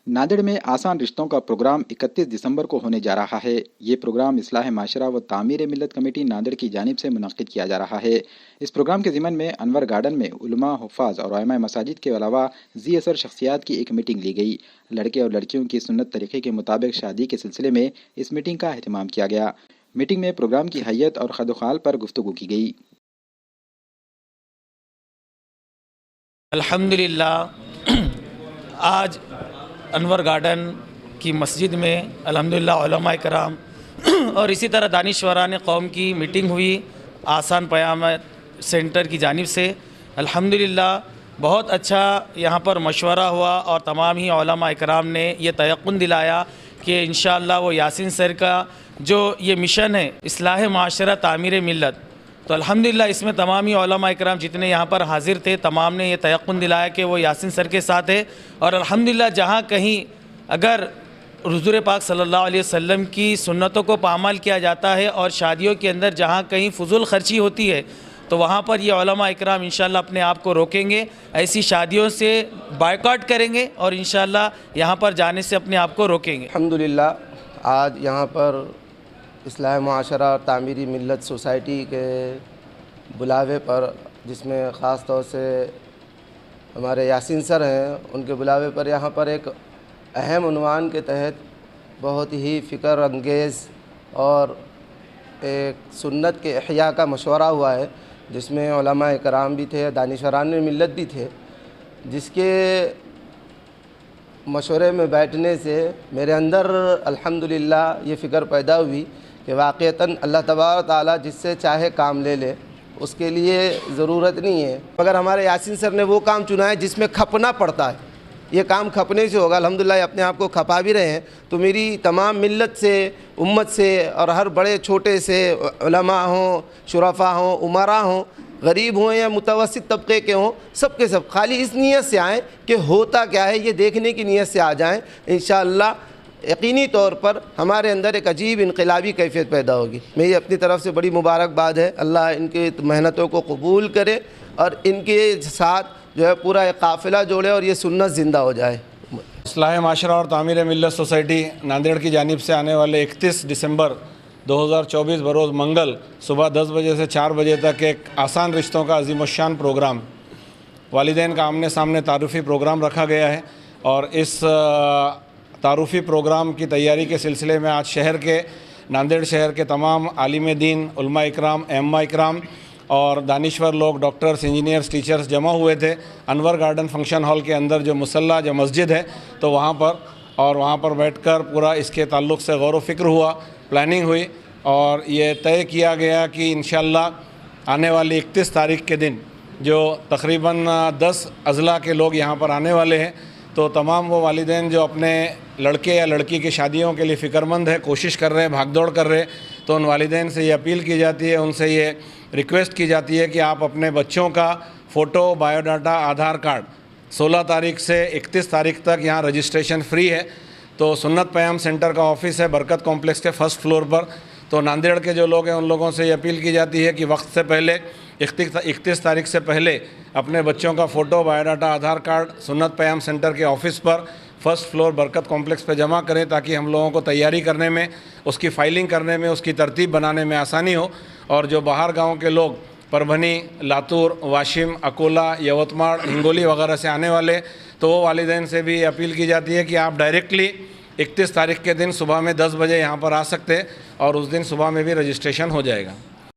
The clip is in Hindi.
नांदेड़ में आसान रिश्तों का प्रोग्राम 31 दिसंबर को होने जा रहा है। ये प्रोग्राम इस्लाह माशरा व तामीर मिल्लत कमेटी नांदेड़ की जानिब से मुनक्किद किया जा रहा है। इस प्रोग्राम के ज़िमन में अनवर गार्डन में उलमा, हुफ़ाज़ और आइमा मसाजिद के अलावा ज़ी असर शख्सियात की एक मीटिंग ली गई। लड़के और लड़कियों की सुन्नत तरीक़े के मुताबिक शादी के सिलसिले में इस मीटिंग का अहतमाम किया गया। मीटिंग में प्रोग्राम की हैयत और खदोखाल पर गुफ्तगू की गई। अल्हम्दुलिल्लाह आज अनवर गार्डन की मस्जिद में अल्हम्दुलिल्लाह उलमा इकराम और इसी तरह दानिशवरान कौम की मीटिंग हुई आसान पयाम सेंटर की जानिब से। अल्हम्दुलिल्लाह बहुत अच्छा यहाँ पर मशवरा हुआ और तमाम ही उलमा इकराम ने ये तयक़ुन दिलाया कि इंशाअल्लाह वो यासीन सर का जो ये मिशन है इस्लाह माशरा तामीर मिल्लत, तो अल्हम्दुलिल्लाह इसमें तमाम ही उलमा इकराम जितने यहाँ पर हाजिर थे तमाम ने ये तयक़ुन दिलाया कि वो यासीन सर के साथ है। और अल्हम्दुलिल्लाह जहाँ कहीं अगर हुज़ूर पाक सल्लल्लाहु अलैहि वसल्लम की सुन्नतों को पामाल किया जाता है और शादियों के अंदर जहाँ कहीं फजूल खर्ची होती है तो वहाँ पर ये उलमा इकराम इंशाअल्लाह अपने आप को रोकेंगे, ऐसी शादियों से बायकॉट करेंगे और इंशाअल्लाह यहाँ पर जाने से अपने आप को रोकेंगे। अल्हम्दुलिल्लाह आज यहाँ पर इस्लाह माशरा और तामीरी मिल्लत सोसाइटी के बुलावे पर, जिसमें ख़ास तौर से हमारे यासीन सर हैं, उनके बुलावे पर यहाँ पर एक अहम उन्वान के तहत बहुत ही फ़िक्र अंगेज़ और एक सुन्नत के इहया का मशवरा हुआ है, जिसमें उलमा इकराम भी थे, दानिशवरान मिल्लत भी थे, जिसके मशवरे में बैठने से मेरे अंदर अल्हम्दुलिल्लाह ये फ़िक्र पैदा हुई कि वाक़ईतन अल्लाह तबारक व तआला जिससे चाहे काम ले ले, उसके लिए ज़रूरत नहीं है। मगर हमारे यासीन सर ने वो काम चुना है जिसमें खपना पड़ता है, ये काम खपने से होगा। अल्हम्दुलिल्लाह अपने आप को खपा भी रहे हैं। तो मेरी तमाम मिल्लत से, उम्मत से और हर बड़े छोटे से, उलमा हों, शुरफा हों, उमरा हों, गरीब हों या मुतवस्सित तबके के हों, सब के सब खाली इस नीयत से आएँ कि होता क्या है ये देखने की नीयत से आ जाएँ। इंशाअल्लाह यकीनी तौर पर हमारे अंदर एक अजीब इनकलाबी कैफियत पैदा होगी। मेरी अपनी तरफ से बड़ी मुबारकबाद है। अल्लाह इनकी मेहनतों को कबूल करे और इनके साथ जो है पूरा एक काफ़िला जोड़े और ये सुन्नत ज़िंदा हो जाए। इस्लाह माशरा और तामीर मिल्लत सोसाइटी नांदेड़ की जानिब से आने वाले 31 दिसंबर 2024 बरोज़ मंगल सुबह 10 बजे से 4 बजे तक एक आसान रिश्तों का अज़ीमुश्शान प्रोग्राम, वालिदैन का आमने सामने तारुफ़ी प्रोग्राम रखा गया है। और इस तारुफ़ी प्रोग्राम की तैयारी के सिलसिले में आज शहर के, नांदेड़ शहर के तमाम आलिम दीन, उलमा इकराम, अम्मा इकराम और दानिश्वर लोग, डॉक्टर्स, इंजीनियर्स, टीचर्स जमा हुए थे अनवर गार्डन फंक्शन हॉल के अंदर, जो मुसल्ला, जो मस्जिद है, तो वहाँ पर। और वहाँ पर बैठकर पूरा इसके ताल्लुक़ से गौर व फिक्र हुआ, प्लानिंग हुई और ये तय किया गया कि इंशाअल्लाह आने वाली 31 तारीख़ के दिन जो तकरीबन 10 अज़ला के लोग यहाँ पर आने वाले हैं, तो तमाम वो वालिदैन जो अपने लड़के या लड़की की शादियों के लिए फ़िक्रमंद है, कोशिश कर रहे हैं, भागदौड़ कर रहे हैं, तो उन वालिदैन से ये अपील की जाती है, उनसे ये रिक्वेस्ट की जाती है कि आप अपने बच्चों का फ़ोटो, बायोडाटा, आधार कार्ड 16 तारीख़ से 31 तारीख़ तक यहाँ रजिस्ट्रेशन फ्री है। तो सुन्नत पयाम सेंटर का ऑफ़िस है बरकत कॉम्प्लेक्स के फर्स्ट फ्लोर पर। तो नांदेड़ के जो लोग हैं उन लोगों से ये अपील की जाती है कि वक्त से पहले 31 तारीख से पहले अपने बच्चों का फ़ोटो, बायोडाटा, आधार कार्ड सुन्नत पयाम सेंटर के ऑफ़िस पर फर्स्ट फ्लोर बरकत कॉम्प्लेक्स पे जमा करें, ताकि हम लोगों को तैयारी करने में, उसकी फ़ाइलिंग करने में, उसकी तरतीब बनाने में आसानी हो। और जो बाहर गाँव के लोग परभनी, लातूर, वाशिम, अकोला, यवतमाड़, हिंगोली वगैरह से आने वाले, तो वो वालिदैन से भी अपील की जाती है कि आप डायरेक्टली 31 तारीख के दिन सुबह में 10 बजे यहाँ पर आ सकते हैं और उस दिन सुबह में भी रजिस्ट्रेशन हो जाएगा।